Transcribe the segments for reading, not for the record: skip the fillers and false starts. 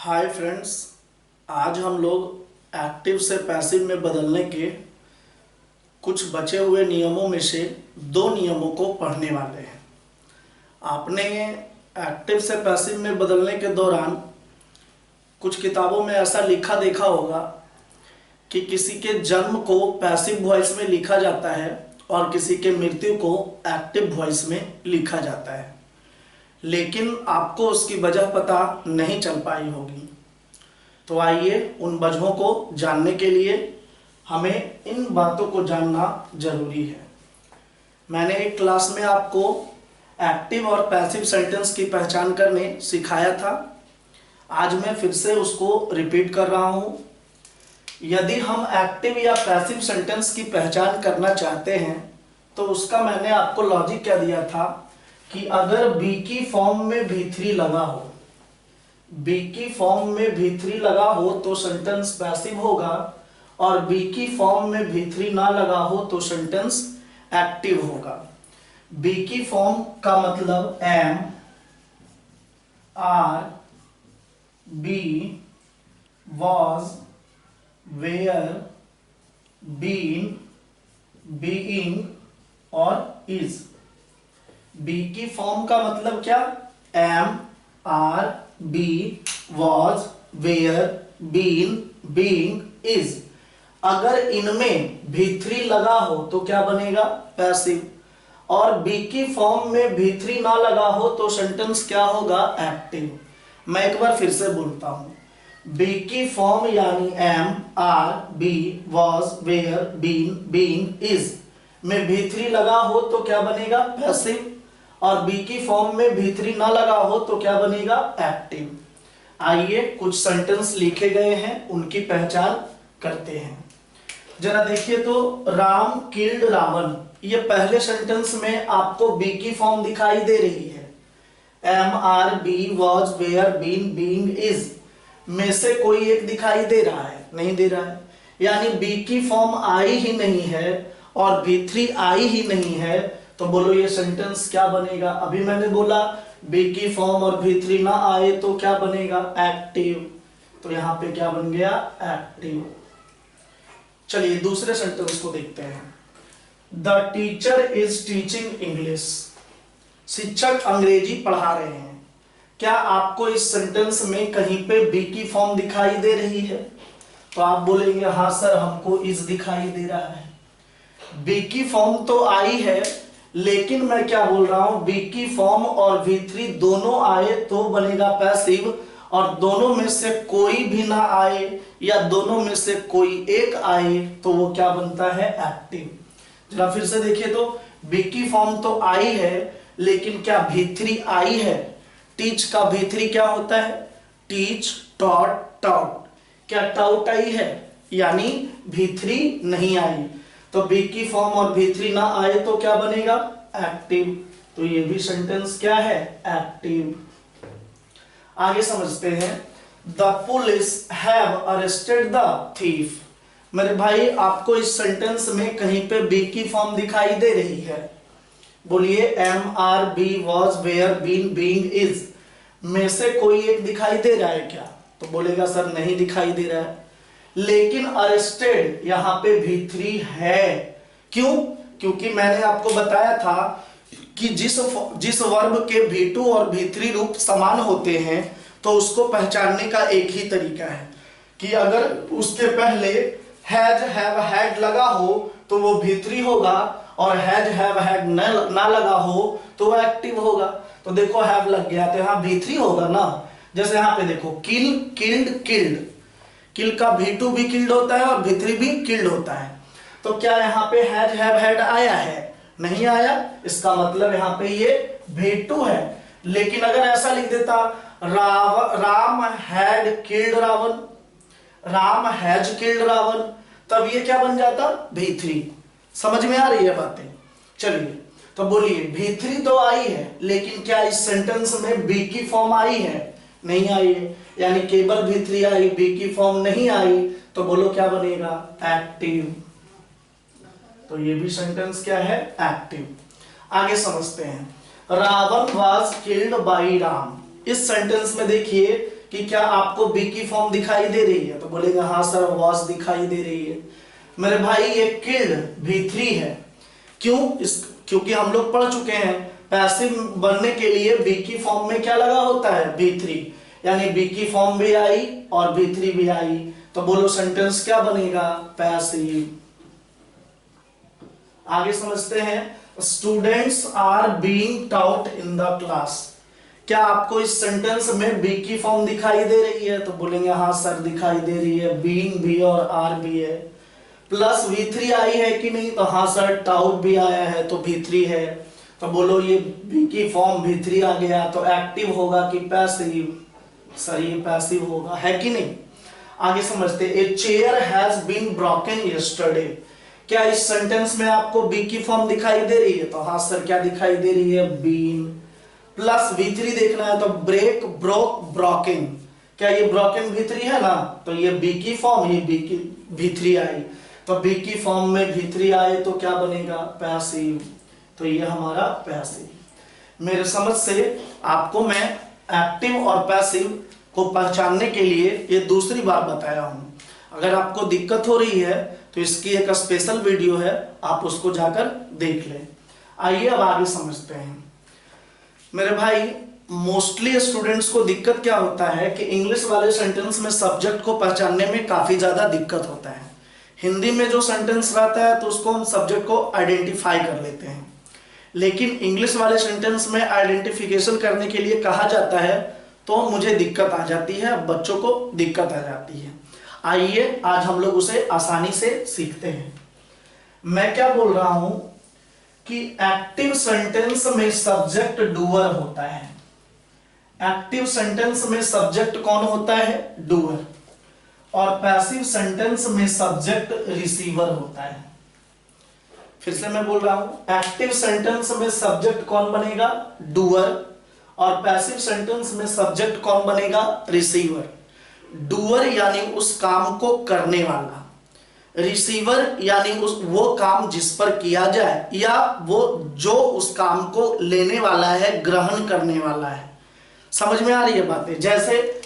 Hi friends, आज हम लोग एक्टिव से पैसिव में बदलने के कुछ बचे हुए नियमों में से दो नियमों को पढ़ने वाले हैं। आपने एक्टिव से पैसिव में बदलने के दौरान कुछ किताबों में ऐसा लिखा देखा होगा कि किसी के जन्म को पैसिव वॉइस में लिखा जाता है और किसी के मृत्यु को एक्टिव वॉइस में लिखा जाता है, लेकिन आपको उसकी वजह पता नहीं चल पाई होगी। तो आइए उन वजहों को जानने के लिए हमें इन बातों को जानना जरूरी है। मैंने एक क्लास में आपको एक्टिव और पैसिव सेंटेंस की पहचान करने सिखाया था। आज मैं फिर से उसको रिपीट कर रहा हूँ। यदि हम एक्टिव या पैसिव सेंटेंस की पहचान करना चाहते हैं तो उसका मैंने आपको लॉजिक क्या दिया था कि अगर बी की फॉर्म में भी3 लगा हो, बी की फॉर्म में भी3 लगा हो तो सेंटेंस पैसिव होगा, और बी की फॉर्म में भी3 ना लगा हो तो सेंटेंस एक्टिव होगा। बी की फॉर्म का मतलब am, are, be, was, were, been, being और इज। बी की फॉर्म का मतलब क्या? Am, are, be, was, were, been, being, is. अगर इनमें भी3 लगा हो तो क्या बनेगा? पैसिव। और बी की फॉर्म में भी3 ना लगा हो तो सेंटेंस क्या होगा? एक्टिव। मैं एक बार फिर से बोलता हूं। बी की फॉर्म यानी am, are, be, was, were, been, being, is में भी3 लगा हो तो क्या बनेगा? पैसिव। और बी की फॉर्म में भी3 ना लगा हो तो क्या बनेगा? एक्टिव। आइए कुछ सेंटेंस लिखे गए हैं, उनकी पहचान करते हैं। जरा देखिए तो, राम किल्ड रावण, ये पहले सेंटेंस में आपको बी की फॉर्म दिखाई दे रही है। Am, are, be, was, were, been, being, is में से कोई एक दिखाई दे रहा है? नहीं दे रहा है, यानी बी की फॉर्म आई ही नहीं है और भी3 आई ही नहीं है। तो बोलो ये सेंटेंस क्या बनेगा? अभी मैंने बोला बी की फॉर्म और भी3 ना आए तो क्या बनेगा? एक्टिव। तो यहां पे क्या बन गया? एक्टिव। चलिए दूसरे सेंटेंस को देखते हैं। The teacher is teaching English, शिक्षक अंग्रेजी पढ़ा रहे हैं। क्या आपको इस सेंटेंस में कहीं पे बी की फॉर्म दिखाई दे रही है? तो आप बोलेंगे हाँ सर, हमको इज दिखाई दे रहा है। बी की फॉर्म तो आई है, लेकिन मैं क्या बोल रहा हूं, बी की फॉर्म और भी3 दोनों आए तो बनेगा पैसिव, और दोनों में से कोई भी ना आए या दोनों में से कोई एक आए तो वो क्या बनता है? एक्टिव। जरा फिर से देखिए तो, बी की फॉर्म तो आई है, लेकिन क्या भी3 आई है? टीच का भी3 क्या होता है? Teach, taught, taut. क्या टाउट आई है? यानी भी3 नहीं आई। तो बी की फॉर्म और भी3 ना आए तो क्या बनेगा? एक्टिव। तो ये भी सेंटेंस क्या है? एक्टिव। आगे समझते हैं। The police have arrested the thief. मेरे भाई, आपको इस सेंटेंस में कहीं पे बी की फॉर्म दिखाई दे रही है? बोलिए am, are, be, was, were, been, being, is में से कोई एक दिखाई दे रहा है क्या? तो बोलेगा सर नहीं दिखाई दे रहा है। लेकिन अरेस्टेड यहां पे भी3 है। क्यों? क्योंकि मैंने आपको बताया था कि जिस वर्ब के भी2 और भी3 रूप समान होते हैं तो उसको पहचानने का एक ही तरीका है कि अगर उसके पहले हैज, हैव, हैड लगा हो तो वो भी3 होगा, और हैज, हैव, हैड ना लगा हो तो वो एक्टिव होगा। तो देखो हैव लग गया तो यहाँ भी3 होगा ना। जैसे यहाँ पे देखो, किल, किल्ड, किल्ड। किल का भी2 भी किल्ड होता है और भी3 भी किल्ड होता है। तो क्या यहाँ पे हैज, हैव, हैड आया है? नहीं आया। इसका मतलब यहाँ पे ये भी2 है। लेकिन अगर ऐसा लिख देता, Ram had killed Ravan, Ram has killed Ravan, तब ये क्या बन जाता? भी3। समझ में आ रही है बातें? चलिए तो बोलिए, भी3 तो आई है, लेकिन क्या इस सेंटेंस में बी की फॉर्म आई है? नहीं आई है, यानी केवल भी3 आई, बी की फॉर्म नहीं आई। तो बोलो क्या बनेगा? एक्टिव। तो ये भी सेंटेंस क्या है? एक्टिव। आगे समझते हैं। Ravan was killed by Ram. इस सेंटेंस में देखिए कि क्या आपको बी की फॉर्म दिखाई दे रही है? तो बोलेंगे हाँ सर वॉज दिखाई दे रही है। मेरे भाई ये किल्ड V3 है। क्योंकि हम लोग पढ़ चुके हैं पैसिव बनने के लिए बी की फॉर्म में क्या लगा होता है? V3, यानी बी की फॉर्म भी आई और V3 भी आई। तो बोलो सेंटेंस क्या बनेगा? पैसिव। आगे समझते हैं, students are being taught in the class. क्या आपको इस सेंटेंस में बी की फॉर्म दिखाई दे रही है? तो बोलेंगे हाँ सर दिखाई दे रही है, बीइंग भी और आर भी है। प्लस V3 आई है कि नहीं? तो हाँ सर टाउट भी आया है तो V3 है। तो बोलो ये बी की फॉर्म V3 आ गया तो एक्टिव होगा कि पैसिव? सर ये पैसिव होगा, है कि नहीं? आगे समझते, a chair has been broken yesterday. क्या इस सेंटेंस में आपको बी की फॉर्म दिखाई दे रही है? तो हाँ सर क्या दिखाई दे रही है? बीन। प्लस V3 देखना है तो ब्रेक, ब्रोक, ब्रोकन। क्या ये ब्रोकन V3 है ना? तो ये बी की फॉर्म, ये बी की V3 आई। तो बी की फॉर्म में V3 आए तो क्या बनेगा? पैसिव। तो ये हमारा पैसिव। मेरे समझ से आपको मैं एक्टिव और पैसिव को पहचानने के लिए ये दूसरी बार बताया हूं। अगर आपको दिक्कत हो रही है तो इसकी एक स्पेशल वीडियो है, आप उसको जाकर देख लें। आइए अब आगे समझते हैं। मेरे भाई मोस्टली स्टूडेंट्स को दिक्कत क्या होता है कि इंग्लिश वाले सेंटेंस में सब्जेक्ट को पहचानने में काफी ज्यादा दिक्कत होता है। हिंदी में जो सेंटेंस रहता है तो उसको हम सब्जेक्ट को आइडेंटिफाई कर लेते हैं, लेकिन इंग्लिश वाले सेंटेंस में आइडेंटिफिकेशन करने के लिए कहा जाता है तो मुझे दिक्कत आ जाती है, बच्चों को दिक्कत आ जाती है। आइए आज हम लोग उसे आसानी से सीखते हैं। मैं क्या बोल रहा हूं कि एक्टिव सेंटेंस में सब्जेक्ट डूअर होता है। एक्टिव सेंटेंस में सब्जेक्ट कौन होता है? डूअर। और पैसिव सेंटेंस में सब्जेक्ट रिसीवर होता है। फिर से मैं बोल रहा हूं, एक्टिव सेंटेंस में सब्जेक्ट कौन बनेगा? डूअर। और पैसिव सेंटेंस में सब्जेक्ट कौन बनेगा? रिसीवर। डूअर यानी उस काम को करने वाला, रिसीवर यानी वो काम जिस पर किया जाए या वो जो उस काम को लेने वाला है, ग्रहण करने वाला है। समझ में आ रही है बातें? जैसे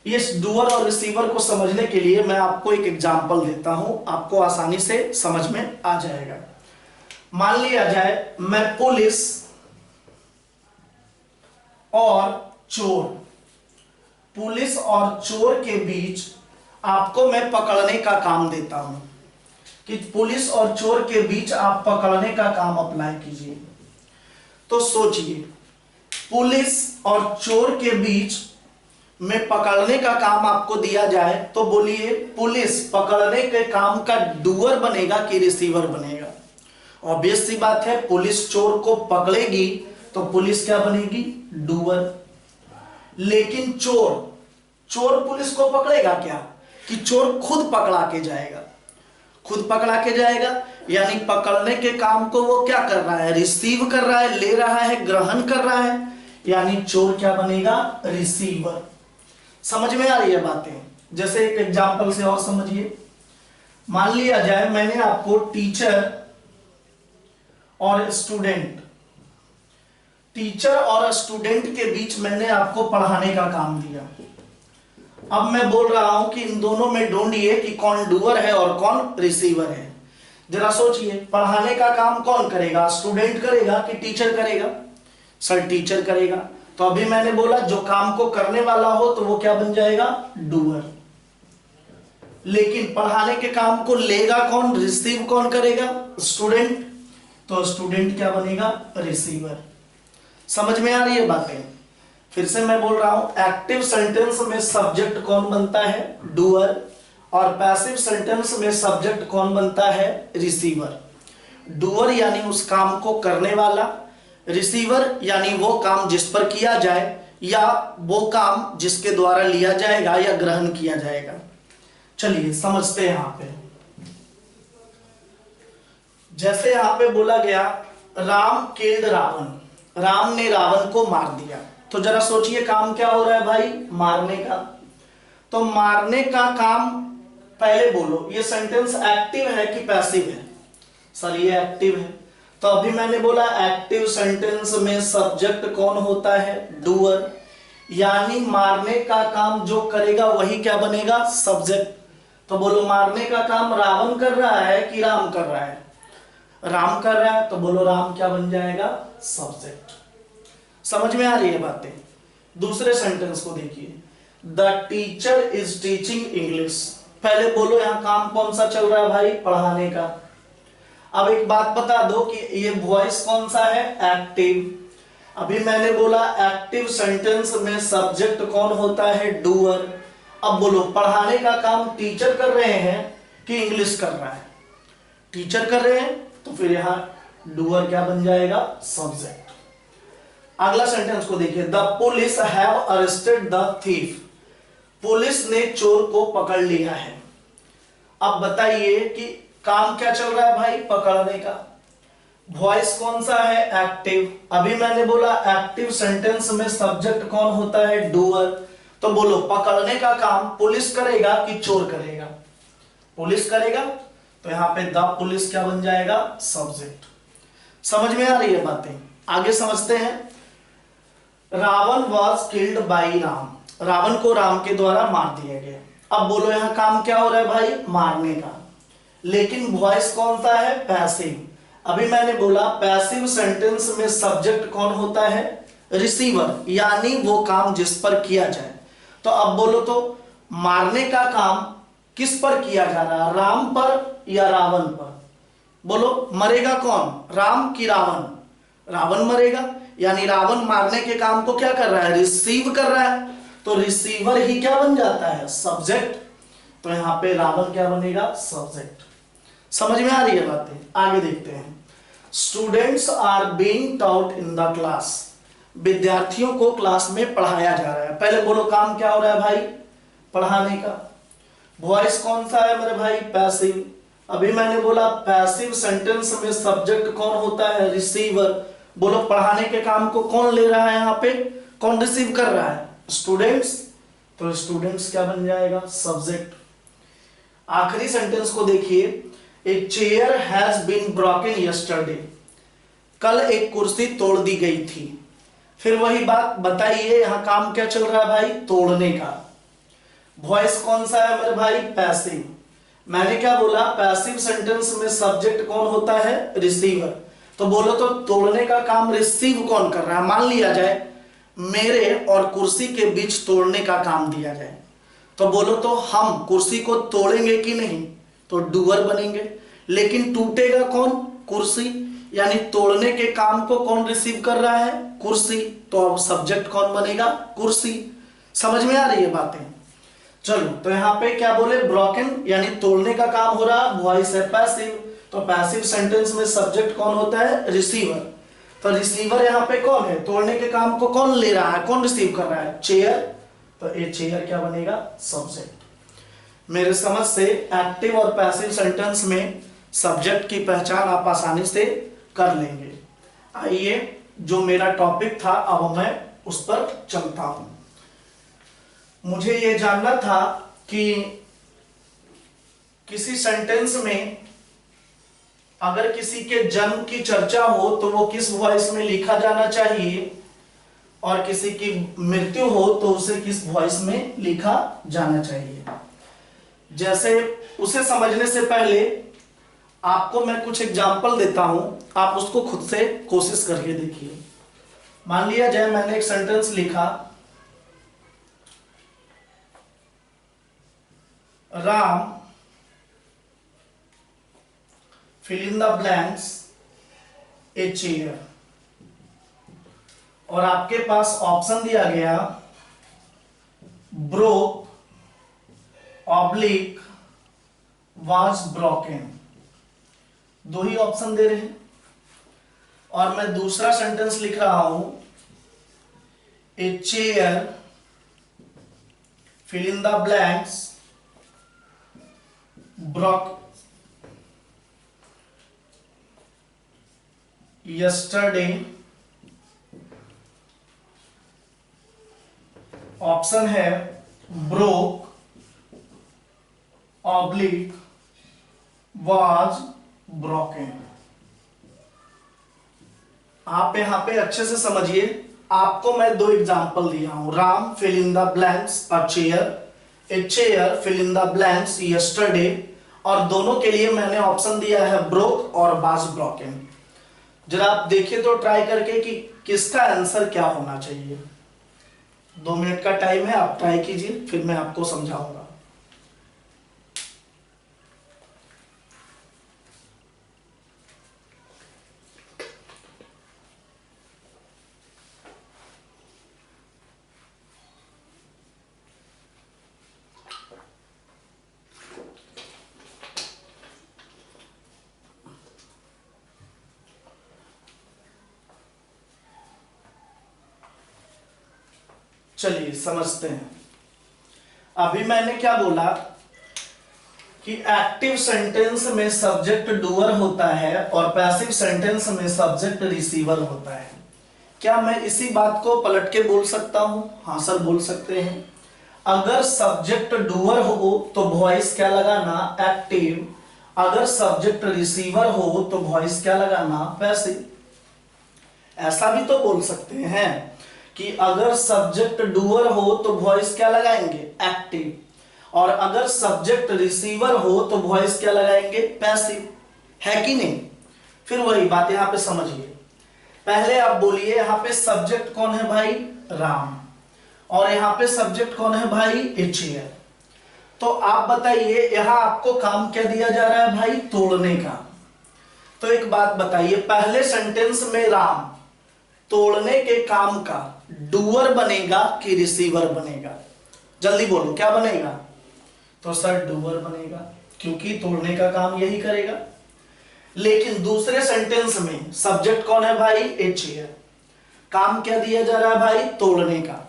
इस डूअर और रिसीवर को समझने के लिए मैं आपको एक एग्जांपल देता हूं, आपको आसानी से समझ में आ जाएगा। मान लिया जाए मैं पुलिस और चोर, पुलिस और चोर के बीच आपको मैं पकड़ने का काम देता हूं कि पुलिस और चोर के बीच आप पकड़ने का काम अप्लाई कीजिए। तो सोचिए, पुलिस और चोर के बीच में पकड़ने का काम आपको दिया जाए तो बोलिए पुलिस पकड़ने के काम का डूअर बनेगा कि रिसीवर बनेगा? ऑब्वियस सी बात है, पुलिस चोर को पकड़ेगी तो पुलिस क्या बनेगी? डूअर। लेकिन चोर पुलिस को पकड़ेगा क्या? कि चोर खुद पकड़ा के जाएगा, खुद पकड़ा के जाएगा, यानी पकड़ने के काम को वो क्या कर रहा है? रिसीव कर रहा है, ले रहा है, ग्रहण कर रहा है, यानी चोर क्या बनेगा? रिसीवर। समझ में आ रही है बातें? जैसे एक एग्जांपल से और समझिए। मान लिया जाए मैंने आपको टीचर और स्टूडेंट के बीच मैंने आपको पढ़ाने का काम दिया। अब मैं बोल रहा हूं कि इन दोनों में ढूंढिए कि कौन डूअर है और कौन रिसीवर है। जरा सोचिए, पढ़ाने का काम कौन करेगा? स्टूडेंट करेगा कि टीचर करेगा? सर टीचर करेगा। तो अभी मैंने बोला जो काम को करने वाला हो तो वो क्या बन जाएगा? डूअर। लेकिन पढ़ाने के काम को लेगा कौन? रिसीव कौन करेगा? स्टूडेंट। तो स्टूडेंट क्या बनेगा? रिसीवर। समझ में आ रही है बातें? फिर से मैं बोल रहा हूं, एक्टिव सेंटेंस में सब्जेक्ट कौन बनता है? डूअर। और पैसिव सेंटेंस में सब्जेक्ट कौन बनता है? रिसीवर। डूअर यानी उस काम को करने वाला, रिसीवर यानी वो काम जिस पर किया जाए या वो काम जिसके द्वारा लिया जाएगा या ग्रहण किया जाएगा। चलिए समझते हैं। यहां पे जैसे यहां पे बोला गया राम किल्ड रावण, राम ने रावण को मार दिया। तो जरा सोचिए काम क्या हो रहा है भाई? मारने का। तो मारने का काम, पहले बोलो ये सेंटेंस एक्टिव है कि पैसिव है? सर ये एक्टिव है। तो अभी मैंने बोला एक्टिव सेंटेंस में सब्जेक्ट कौन होता है? डूअर। यानी मारने का काम जो करेगा वही क्या बनेगा, सब्जेक्ट। तो बोलो मारने का काम रावण कर रहा है कि राम कर रहा है, राम कर रहा है, तो बोलो राम क्या बन जाएगा, सब्जेक्ट। समझ में आ रही है बातें। दूसरे सेंटेंस को देखिए, the teacher is teaching English. पहले बोलो यहां काम कौन सा चल रहा है भाई, पढ़ाने का। अब एक बात बता दो कि ये वॉइस कौन सा है, एक्टिव। अभी मैंने बोला एक्टिव सेंटेंस में सब्जेक्ट कौन होता है, डूअर। अब बोलो पढ़ाने का काम टीचर कर रहे हैं कि इंग्लिश कर रहा है, टीचर कर रहे हैं, तो फिर यहां डूअर क्या बन जाएगा, सब्जेक्ट। अगला सेंटेंस को देखिए, the police have arrested the thief. Police ने चोर को पकड़ लिया है। अब बताइए कि काम क्या चल रहा है भाई, पकड़ने का। वॉइस कौन सा है, एक्टिव। अभी मैंने बोला एक्टिव सेंटेंस में सब्जेक्ट कौन होता है, डूअर। तो बोलो पकड़ने का काम पुलिस करेगा कि चोर करेगा, पुलिस करेगा, तो यहां पे द पुलिस क्या बन जाएगा, सब्जेक्ट। समझ में आ रही है बातें, आगे समझते हैं। Ravana was killed by Ram. Ravana को राम के द्वारा मार दिया गया। अब बोलो यहां काम क्या हो रहा है भाई, मारने का, लेकिन वॉइस कौन सा है, पैसिव। अभी मैंने बोला पैसिव सेंटेंस में सब्जेक्ट कौन होता है, रिसीवर, यानी वो काम जिस पर किया जाए। तो अब बोलो तो मारने का काम किस पर किया जा रहा है, राम पर या रावण पर। बोलो मरेगा कौन, राम की रावण, रावण मरेगा, यानी रावण मारने के काम को क्या कर रहा है, रिसीव कर रहा है। तो रिसीवर ही क्या बन जाता है, सब्जेक्ट। तो यहां पे रावण क्या बनेगा, सब्जेक्ट। समझ में आ रही है बातें, आगे देखते हैं। Students are being taught in the class. विद्यार्थियों को क्लास में पढ़ाया जा रहा है। पहले बोलो काम क्या हो रहा है भाई, पढ़ाने का। वॉइस कौन सा है मेरे भाई, पैसिव। अभी मैंने बोला पैसिव सेंटेंस में सब्जेक्ट कौन होता है, रिसीवर। बोलो पढ़ाने के काम को कौन ले रहा है, यहां पे कौन रिसीव कर रहा है, स्टूडेंट्स। तो स्टूडेंट्स क्या बन जाएगा, सब्जेक्ट। आखिरी सेंटेंस को देखिए, a chair has been broken yesterday. कल एक कुर्सी तोड़ दी गई थी। फिर वही बात बताइए, यहां काम क्या चल रहा है भाई, तोड़ने का। वॉइस कौन सा है मेरे भाई, पैसिव। मैंने क्या बोला, पैसिव सेंटेंस में सब्जेक्ट कौन होता है, रिसीवर। तो बोलो तो तोड़ने का काम रिसीव कौन कर रहा है। मान लिया जाए मेरे और कुर्सी के बीच तोड़ने का काम दिया जाए, तो बोलो तो हम कुर्सी को तोड़ेंगे कि नहीं, तो डूअर बनेंगे। लेकिन टूटेगा कौन, कुर्सी, यानी तोड़ने के काम को कौन रिसीव कर रहा है, कुर्सी। तो अब सब्जेक्ट कौन बनेगा, कुर्सी। समझ में आ रही है बातें। चलो तो यहां पे क्या बोले, ब्रोकन यानी तोड़ने का काम हो रहा, वॉइस है पैसिव। तो पैसिव सेंटेंस में सब्जेक्ट कौन होता है, रिसीवर। तो रिसीवर यहां पे कौन है, तोड़ने के काम को कौन ले रहा है, कौन रिसीव कर रहा है, चेयर। तो ये चेयर क्या बनेगा, सब्जेक्ट। मेरे समझ से एक्टिव और पैसिव सेंटेंस में सब्जेक्ट की पहचान आप आसानी से कर लेंगे। आइए जो मेरा टॉपिक था अब मैं उस पर चलता हूं। मुझे यह जानना था कि किसी सेंटेंस में अगर किसी के जन्म की चर्चा हो तो वो किस वॉइस में लिखा जाना चाहिए, और किसी की मृत्यु हो तो उसे किस वॉइस में लिखा जाना चाहिए। जैसे उसे समझने से पहले आपको मैं कुछ एग्जाम्पल देता हूं, आप उसको खुद से कोशिश करके देखिए। मान लिया जाए मैंने एक सेंटेंस लिखा, Ram fill in the blanks a chair, और आपके पास ऑप्शन दिया गया broke, oblique, was broken। दो ही ऑप्शन दे रहे हैं। और मैं दूसरा सेंटेंस लिख रहा हूं, a chair fill in the blanks broke yesterday। Option है broke, oblique, was broken। आप यहां पे अच्छे से समझिए, आपको मैं दो एग्जांपल दिया हूं, Ram fill in the blanks a chair, a chair fill in the blanks yesterday, और दोनों के लिए मैंने ऑप्शन दिया है ब्रोक और वाज ब्रोकन। जरा आप देखिए तो ट्राई करके कि किसका आंसर क्या होना चाहिए। 2 मिनट का टाइम है, आप ट्राई कीजिए, फिर मैं आपको समझाऊंगा। चलिए समझते हैं। अभी मैंने क्या बोला कि एक्टिव सेंटेंस में सब्जेक्ट डूअर होता है और पैसिव सेंटेंस में सब्जेक्ट रिसीवर होता है। क्या मैं इसी बात को पलट के बोल सकता हूं? हाँ सर, बोल सकते हैं। अगर सब्जेक्ट डूअर हो तो वॉइस क्या लगाना? एक्टिव। अगर सब्जेक्ट रिसीवर हो तो वॉइस क्या लगाना? पैसिव। ऐसा भी तो बोल सकते हैं कि अगर सब्जेक्ट डूअर हो तो वॉइस क्या लगाएंगे? एक्टिव। और अगर सब्जेक्ट रिसीवर हो तो वॉइस क्या लगाएंगे? पैसिव। है कि नहीं? फिर वही बात यहां पे समझिए। पहले आप बोलिए, यहां पे सब्जेक्ट कौन है भाई? राम। और यहां पे सब्जेक्ट कौन है भाई? A chair. तो आप बताइए, यहां आपको काम क्या दिया जा रहा है भाई? तोड़ने का। तो एक बात बताइए, पहले सेंटेंस में राम तोड़ने के काम का डूअर बनेगा कि रिसीवर बनेगा? जल्दी बोलो, क्या बनेगा? तो सर डूअर बनेगा, क्योंकि तोड़ने का काम यही करेगा। लेकिन दूसरे सेंटेंस में सब्जेक्ट कौन है भाई? A chair. काम क्या दिया जा रहा है भाई? तोड़ने का।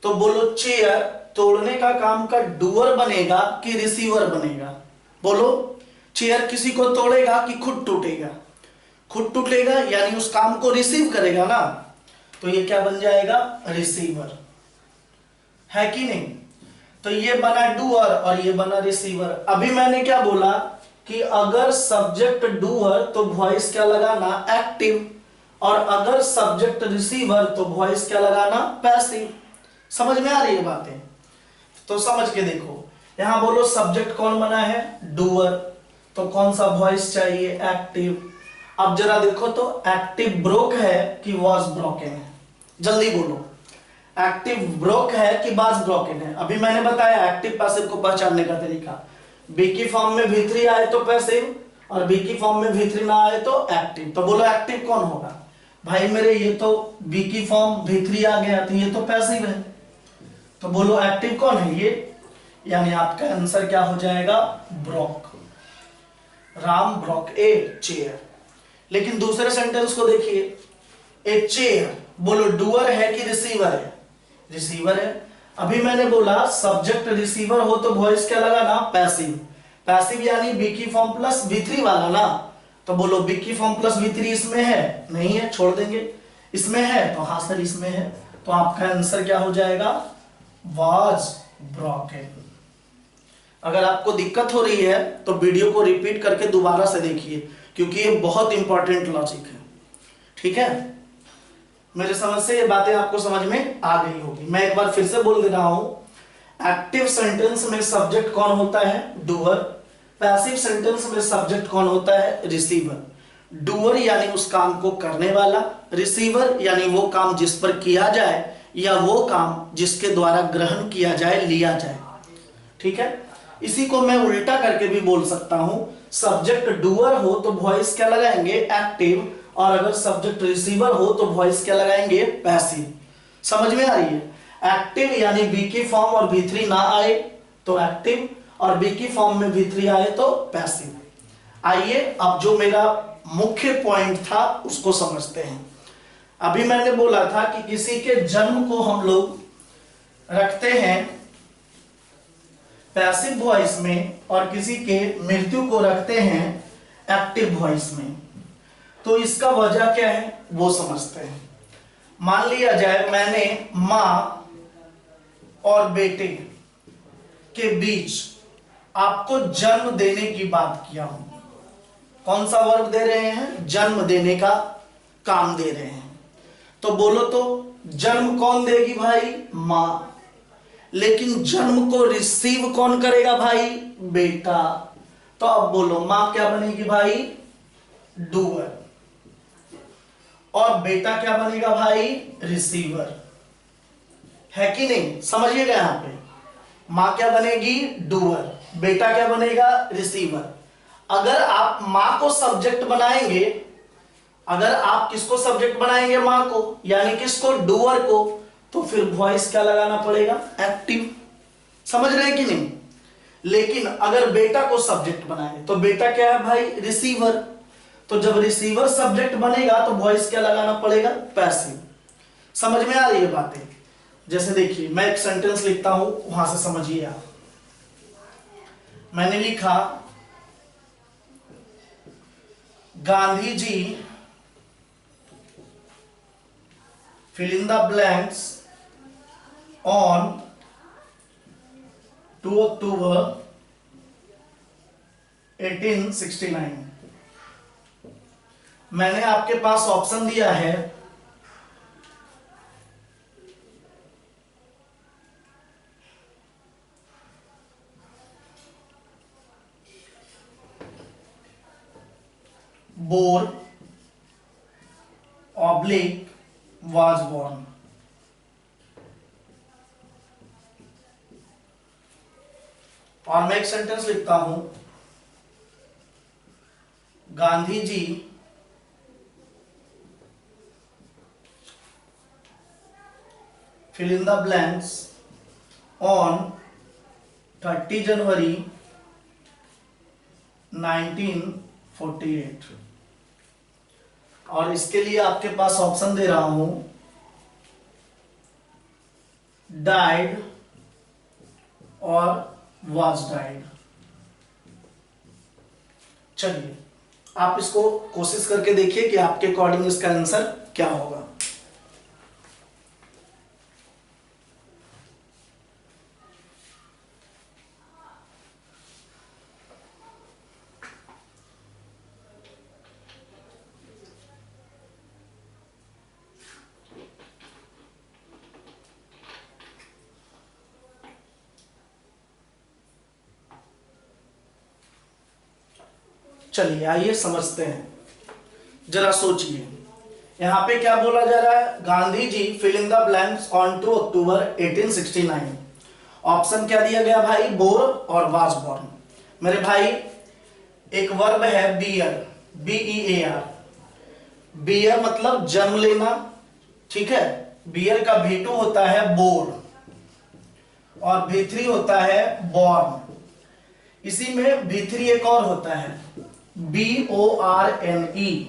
तो बोलो, चेयर तोड़ने का काम का डूअर बनेगा कि रिसीवर बनेगा? बोलो, चेयर किसी को तोड़ेगा कि खुद टूटेगा? खुद टूटेगा, यानी उस काम को रिसीव करेगा ना। तो ये क्या बन जाएगा? रिसीवर। है कि नहीं? तो ये बना डूअर और ये बना रिसीवर। अभी मैंने क्या बोला कि अगर सब्जेक्ट डूअर तो वॉइस क्या लगाना? एक्टिव। और अगर सब्जेक्ट रिसीवर तो वॉइस क्या लगाना? पैसिव। समझ में आ रही है बातें? तो समझ के देखो, यहां बोलो सब्जेक्ट कौन बना है? डूअर। तो कौन सा वॉइस चाहिए? एक्टिव। अब जरा देखो तो, एक्टिव ब्रोक है कि वॉज ब्रोकन है? जल्दी बोलो, एक्टिव ब्रोक है कि वाज ब्रोकन है? अभी मैंने बताया एक्टिव पैसिव को पहचानने का तरीका। बी की फॉर्म में V3 आए तो पैसिव, और बी की फॉर्म में V3 ना आए तो एक्टिव। तो बोलो एक्टिव कौन होगा? भाई मेरे, ये तो बी की फॉर्म V3 आ गया, तो ये तो पैसिव है। तो बोलो एक्टिव कौन है? ये। यानी आपका आंसर क्या हो जाएगा? Broke. Ram broke a chair. लेकिन दूसरे सेंटेंस को देखिए, ए चेयर, बोलो डूअर है कि रिसीवर है? रिसीवर है। अभी मैंने बोला सब्जेक्ट रिसीवर हो तो वॉइस क्या लगाना? पैसिव। पैसिव यानी बी की फॉर्म प्लस V3 वाला ना। तो बोलो, बी की फॉर्म प्लस V3 इसमें है? नहीं है, छोड़ देंगे। इसमें है? तो हाँ सर इसमें है। तो आपका आंसर क्या हो जाएगा? Was broken. अगर आपको दिक्कत हो रही है तो वीडियो को रिपीट करके दोबारा से देखिए, क्योंकि ये बहुत इंपॉर्टेंट लॉजिक है। ठीक है? मेरे समझ से ये बातें आपको समझ में आ गई होगी। मैं एक बार फिर से बोल दे रहा हूं, एक्टिव सेंटेंस में सब्जेक्ट कौन होता है? डूअर। पैसिव सेंटेंस में सब्जेक्ट कौन होता है? रिसीवर। डूअर यानी उस काम को करने वाला, रिसीवर यानी वो काम जिस पर किया जाए या वो काम जिसके द्वारा ग्रहण किया जाए, लिया जाए। ठीक है? इसी को मैं उल्टा करके भी बोल सकता हूं, सब्जेक्ट डूअर हो तो वॉइस क्या लगाएंगे? एक्टिव। और अगर सब्जेक्ट रिसीवर हो तो वॉइस क्या लगाएंगे? पैसिव। समझ में आ रही है? एक्टिव यानी बी की फॉर्म और V3 ना आए तो एक्टिव, और बी की फॉर्म में V3 आए तो पैसिव। आइए अब जो मेरा मुख्य पॉइंट था उसको समझते हैं। अभी मैंने बोला था कि किसी के जन्म को हम लोग रखते हैं पैसिव वॉइस में और किसी के मृत्यु को रखते हैं एक्टिव वॉइस में। तो इसका वजह क्या है वो समझते हैं। मान लिया जाए मैंने मां और बेटे के बीच आपको जन्म देने की बात किया हूं। कौन सा वर्ब दे रहे हैं? जन्म देने का काम दे रहे हैं। तो बोलो तो जन्म कौन देगी भाई? मां। लेकिन जन्म को रिसीव कौन करेगा भाई? बेटा। तो अब बोलो मां क्या बनेगी भाई? डूअर। और बेटा क्या बनेगा भाई? रिसीवर। है कि नहीं? समझिएगा यहां पे मां क्या बनेगी? डूअर। बेटा क्या बनेगा? रिसीवर। अगर आप मां को सब्जेक्ट बनाएंगे, अगर आप किसको सब्जेक्ट बनाएंगे? मां को, यानी किसको? डूअर को, तो फिर वॉइस क्या लगाना पड़ेगा? एक्टिव। समझ रहे हैं कि नहीं? लेकिन अगर बेटा को सब्जेक्ट बनाए तो बेटा क्या है भाई? रिसीवर। तो जब रिसीवर सब्जेक्ट बनेगा तो वॉइस क्या लगाना पड़ेगा? पैसिव। समझ में आ रही है बातें? जैसे देखिए मैं एक सेंटेंस लिखता हूं, वहां से समझिए आप। मैंने लिखा Gandhi ji fill in the blanks on 2 October 1869। मैंने आपके पास ऑप्शन दिया है बोर ऑब्लिक was born। और मैं एक सेंटेंस लिखता हूं Gandhi ji fill in the blanks on 30 January 1948। और इसके लिए आपके पास ऑप्शन दे रहा हूं डाइड और वाज डाइड। चलिए आप इसको कोशिश करके देखिए कि आपके अकॉर्डिंग इसका आंसर क्या होगा। चलिए आइए समझते हैं, जरा सोचिए। यहां पे क्या बोला जा रहा है? Gandhi ji fill in the blanks on 2 October 1869। Option क्या दिया गया भाई? बोर और वाज बॉर्न। मेरे भाई एक वर्ब है बियर, BEAR। बियर मतलब जन्म लेना, ठीक है। बियर का V2 होता है बोर और V3 होता है बॉर्न। इसी में V3 एक और होता है BORNE।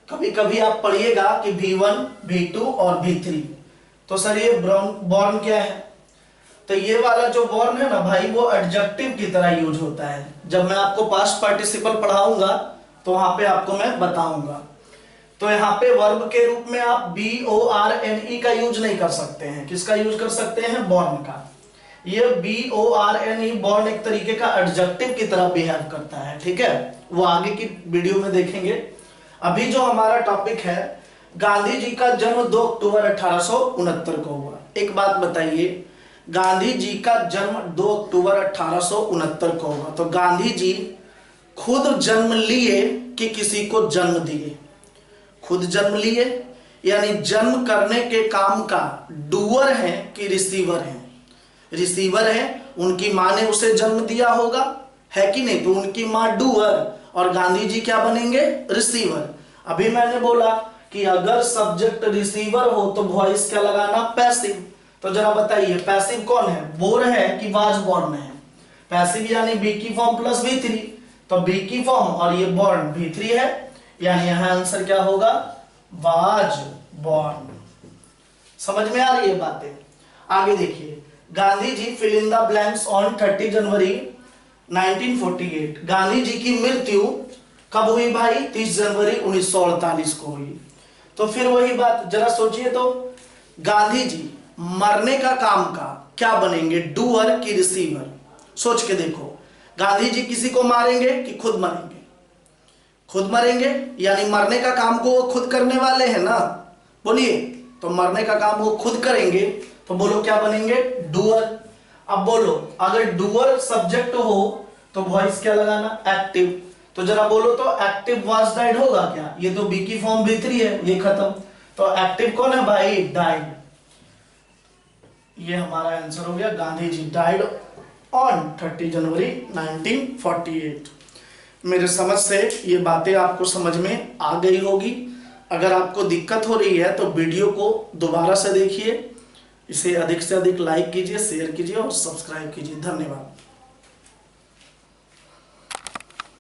कभी कभी आप पढ़िएगा कि V1, V2 और V3। तो सर ये बॉर्न क्या है? तो ये वाला जो बॉर्न है ना भाई, वो एडजेक्टिव की तरह यूज होता है। जब मैं आपको पास्ट पार्टिसिपल पढ़ाऊंगा तो वहां पे आपको मैं बताऊंगा। तो यहाँ पे वर्ब के रूप में आप BORNE का यूज नहीं कर सकते हैं। किसका यूज कर सकते हैं? बॉर्न का। ये BORNE बॉर्न एक तरीके का एडजेक्टिव की तरह बिहेव करता है, ठीक है। वो आगे की वीडियो में देखेंगे। अभी जो हमारा टॉपिक है, गांधी जी का जन्म 2 अक्टूबर 1869 को हुआ। एक बात बताइए, गांधी जी का जन्म 2 अक्टूबर 1869 को हुआ, तो गांधी जी खुद जन्म लिए कि किसी को जन्म दिए? खुद जन्म लिए, यानी जन्म करने के काम का डूअर है कि रिसीवर है? रिसीवर है, उनकी मां ने उसे जन्म दिया होगा, है कि नहीं? तो उनकी मां डूअर और गांधी जी क्या बनेंगे? रिसीवर। अभी मैंने बोला कि अगर सब्जेक्ट रिसीवर हो तो वॉइस क्या लगाना? पैसिव। तो जरा बताइए पैसिव कौन है? बोर है कि वाज बॉर्न है? पैसिव यानी बी की फॉर्म प्लस V3, तो बी की फॉर्म और ये बॉर्न V3 है, यानी यहां आंसर क्या होगा? Was born. समझ में आ रही है बातें? आगे देखिए, Gandhi ji fill in the blanks on 30 January 1948। Gandhi ji की मृत्यु कब हुई भाई? 30 जनवरी 1948 को हुई। तो फिर वही बात, जरा सोचिए तो, गांधी जी मरने का काम का क्या बनेंगे? डूअर की रिसीवर? सोच के देखो, गांधी जी किसी को मारेंगे कि खुद मरेंगे? खुद मरेंगे, यानी मरने का काम को वो खुद करने वाले हैं ना। बोलिए। तो मरने का काम वो खुद करेंगे, तो बोलो क्या बनेंगे, डूअर। अब बोलो अगर डूअर सब्जेक्ट हो तो वॉइस क्या लगाना, एक्टिव। तो जरा बोलो तो एक्टिव वाज डाइड होगा क्या, ये तो बी की फॉर्म B3 है, ये खत्म। तो एक्टिव कौन है भाई, डाइड। ये हमारा आंसर हो गया, Gandhi ji died on 30 January 1948। मेरे समझ से ये बातें आपको समझ में आ गई होगी। अगर आपको दिक्कत हो रही है तो वीडियो को दोबारा से देखिए, इसे अधिक से अधिक लाइक कीजिए, शेयर कीजिए और सब्सक्राइब कीजिए। धन्यवाद।